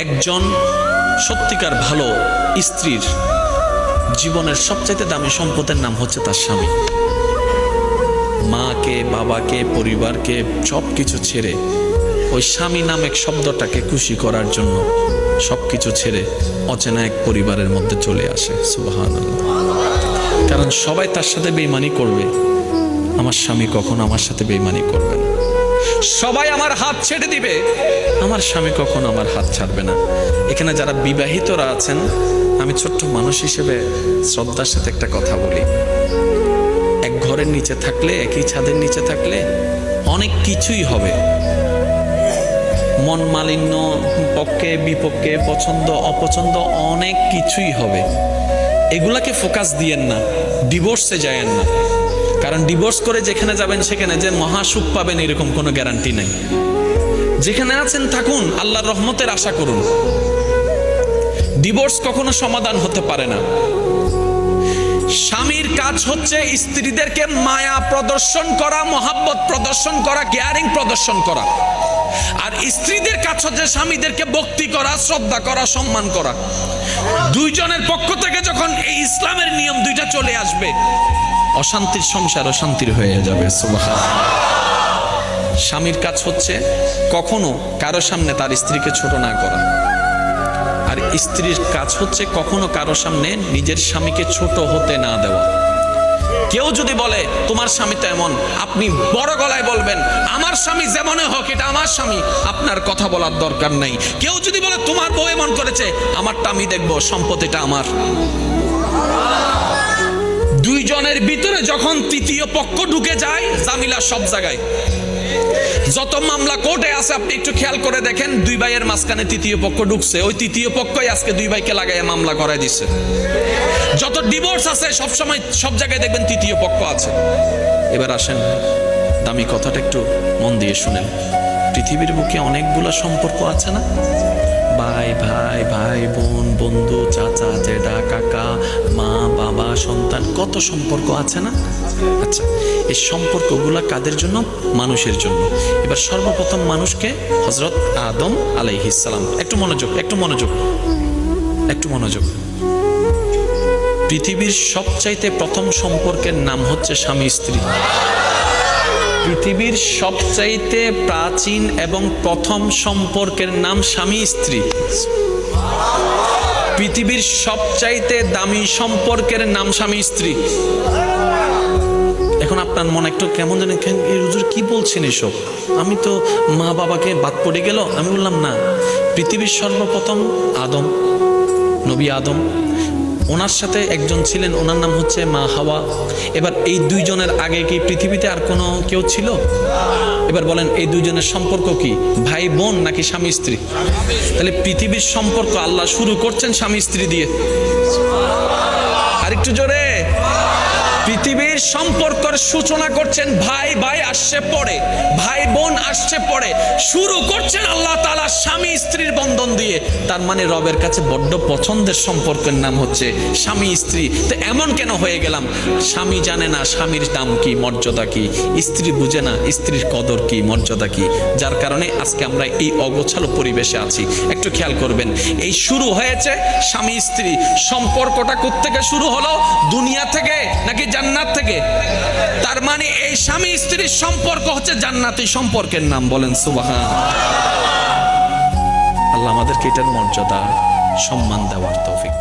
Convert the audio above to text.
একজন সত্যিকার ভালো স্ত্রীর জীবনের সবচাইতে দামি সম্পদের নাম হচ্ছে তার স্বামী। মাকে, বাবাকে, পরিবারকে সব কিছু ছেড়ে ওই স্বামী নামক শব্দটাকে খুশি করার জন্য সবকিছু ছেড়ে অচেনা এক পরিবারের মধ্যে চলে আসে। সুবহানাল্লাহ। কারণ সবাই তার সাথে বেঈমানি করবে, আমার স্বামী কখনো আমার সাথে বেঈমানি করবে না। সবাই আমার হাত ছেড়ে দিবে, আমার স্বামী কখনো আমার হাত ছাড়বে না। এখানে যারা বিবাহিতরা আছেন, আমি ছোট্ট মানুষ হিসেবে শ্রদ্ধার সাথে একটা কথা বলি। এক ঘরের নিচে থাকলে, একই ছাদের নিচে থাকলে অনেক কিছুই হবে। মন মালিন্য, পক্ষে বিপক্ষে, পছন্দ অপছন্দ অনেক কিছুই হবে। এগুলাকে ফোকাস দিয়েন না, ডিভোর্সে যায়েন না। কারণ ডিভোর্স করে যেখানে যাবেন সেখানে যে মহাসুখ পাবেন এরকম কোনো গ্যারান্টি নেই। যেখানে আছেন থাকুন, আল্লাহর রহমতের আশা করুন। ডিভোর্স কখনো সমাধান হতে পারে না। স্বামীর কাজ হচ্ছে স্ত্রীদেরকে মায়া প্রদর্শন করা, মহাব্বত প্রদর্শন করা, কেয়ারিং প্রদর্শন করা। আর স্ত্রীদের কাজ হচ্ছে স্বামীদেরকে ভক্তি করা, শ্রদ্ধা করা, সম্মান করা। দুইজনের পক্ষ থেকে যখন এই ইসলামের নিয়ম দুইটা চলে আসবে, অশান্তির সংসার অশান্তির হয়ে যাবে। সুবহানাল্লাহ। স্বামীর কাজ হচ্ছে কখনো কারো সামনে তার স্ত্রীকে ছোট না করা, আর স্ত্রীর কাজ হচ্ছে কখনো কারো সামনে নিজের স্বামীকে ছোট হতে না দেওয়া। কেউ যদি বলে তোমার স্বামী তো এমন, আপনি বড় গলায় বলবেন আমার স্বামী যেমনই হোক এটা আমার স্বামী, আপনার কথা বলার দরকার নাই। কেউ যদি বলে তোমার বউ এমন করেছে, আমারটা আমি দেখবো, সম্পত্তিটা আমার। দুইজনের ভিতরে যখন তৃতীয় পক্ষ ঢুকে যায়, জামিলা সব জায়গায়। যত মামলা কোর্টে আছে আপনি একটু খেয়াল করে দেখেন, দুই ভাইয়ের মাঝখানে তৃতীয় পক্ষ ঢুকছে, ওই তৃতীয় পক্ষই আজকে দুই ভাইকে লাগাইয়া মামলা করাই দিচ্ছে। যত ডিভোর্স আছে সবসময় সব জায়গায় দেখবেন তৃতীয় পক্ষ আছে। এবার আসেন, দামি কথাটা একটু মন দিয়ে শুনেন। পৃথিবীর বুকে অনেকগুলো সম্পর্ক আছে না? ভাই ভাই, ভাই বোন, বন্ধু, চাচা, জেঠা, কাকা, মা, বাবা, সন্তান, কত সম্পর্ক আছে না? আচ্ছা, এই সম্পর্কগুলা কাদের জন্য? মানুষের জন্য। এবার সর্বপ্রথম মানুষকে হযরত আদম আলাইহিস সালাম। একটু মনোযোগ, একটু মনোযোগ, একটু মনোযোগ। পৃথিবীর সবচাইতে প্রথম সম্পর্কের নাম হচ্ছে স্বামী স্ত্রী। পৃথিবীর সবচাইতে প্রাচীন এবং প্রথম সম্পর্কের নাম স্বামী স্ত্রী। পৃথিবীর সবচাইতে দামি সম্পর্কের নাম স্বামী স্ত্রী। এখন আপনার মনে একটু কেমন জানেন, এই হুজুর কি বলছেন এসব? আমি তো মা বাবাকে বাদ পড়ে গেল। আমি বললাম না, পৃথিবীর সর্বপ্রথম আদম, নবী আদম, ওনার সাথে একজন ছিলেন, ওনার নাম হচ্ছে মা হাওয়া। এবার এই দুইজনের আগে কি পৃথিবীতে আর কোনো কেউ ছিল? এবার বলেন, এই দুইজনের সম্পর্ক কি ভাই বোন নাকি স্বামী স্ত্রী? তাহলে পৃথিবীর সম্পর্ক আল্লাহ শুরু করছেন স্বামী স্ত্রী দিয়ে। আরেকটু জোরে। পৃথিবীর সম্পর্কের সূচনা করছেন ভাই ভাই আসছে পরে, ভাই বোন আসছে পরে, শুরু করছেন আল্লাহ তাআলা স্বামী স্ত্রীর বন্ধন দিয়ে। তার মানে রবের কাছে বড্ড পছন্দের সম্পর্কের নাম হচ্ছে স্বামী স্ত্রী। তো এমন কেন হয়ে গেলাম? স্বামী জানে না স্বামীর দাম কি, মর্যাদা কি, স্ত্রী বুঝে না স্ত্রীর কদর কি, মর্যাদা কি, যার কারণে আজকে আমরা এই অগোছালো পরিবেশে আছি। একটু খেয়াল করবেন, এই শুরু হয়েছে স্বামী স্ত্রী। সম্পর্কটা কোত্থেকে শুরু হলো? দুনিয়া থেকে নাকি জান্নাত থেকে? তার মানে এই স্বামী স্ত্রীর সম্পর্ক হচ্ছে জান্নাতি সম্পর্কের নাম। বলেন সুবহানাল্লাহ। আল্লাহ আমাদেরকে এটার মর্যাদা, সম্মান দেওয়ার তৌফিক।